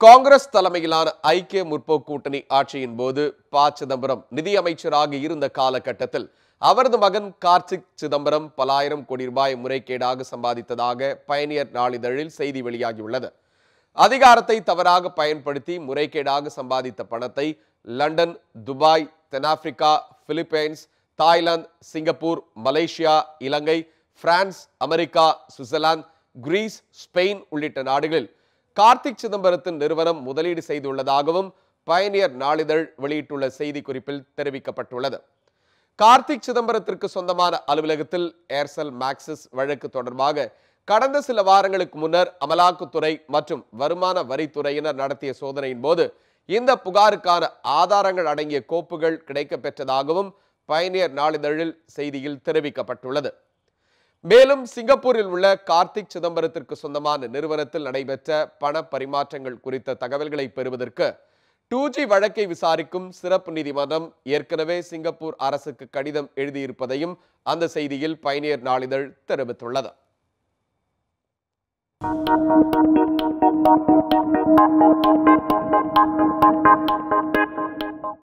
காங்கிரஸ் தலைமையிலான ஐக்கிய முற்போக்கு கூட்டணி ஆட்சியின் போது ப. சிதம்பரம் நிதியமைச்சராக இருந்த காலகட்டத்தில் அவரது மகன் கார்த்திக் சிதம்பரம் பல ஆயிரம் கோடி ரூபாய் முறைகேடாக சம்பாதித்ததாக பயணியர் நாளிதழில் செய்தி வெளியாகியுள்ளது. அதிகாரத்தை தவறாக பயன்படுத்தி முறைகேடாக சம்பாதித்த பணத்தை லண்டன், துபாய், தென்னாப்பிரிக்கா, Philippines, Thailand, Singapore, Malaysia, Ilangai, France, America, Switzerland, Greece, Spain உள்ளிட்ட நாடுகளில் கார்த்திக் சிதம்பரத்தின் நிறுவனம் முதலீடு செய்துள்ளதாகவும் பயணியர் நாளிதழ் வெளியிட்டுள்ள செய்தி குறிப்பில் தெரிவிக்கப்பட்டுள்ளது. கார்த்திக் சிதம்பரத்திற்கு சொந்தமான அலுவலகத்தில் ஏர்செல் மேக்சிஸ் வழக்கு தொடர்பாக கடந்த சில வாரங்களுக்கு முன்னர் அமலாக்கத்துறை மற்றும் வருமான வரித்துறையினர் நடத்திய சோதனையின் போது இந்த புகாருக்கான ஆதாரங்கள் அடங்கிய கோப்புகள் கிடைக்கப்பெற்றதாகவும் பயணியர் நாளிதழில் செய்தியில் தெரிவிக்கப்பட்டுள்ளது. மேலும் சிங்கப்பூரில் உள்ள கார்த்திக் சிதம்பரத்திற்கு சொந்தமான நிறுவனத்தில் நடைபெற்ற பண பரிமாற்றங்கள் குறித்த தகவல்களை பெறுவதற்கு 2G வழக்கை விசாரிக்கும் சிறப்பு நீதிமன்றம் ஏற்கனவே சிங்கப்பூர் அரசுக்கு கடிதம் எழுதியிருப்பதையும் அந்த செய்தியில் பயணியர் நாளிதழ் தெரிவித்துள்ளது.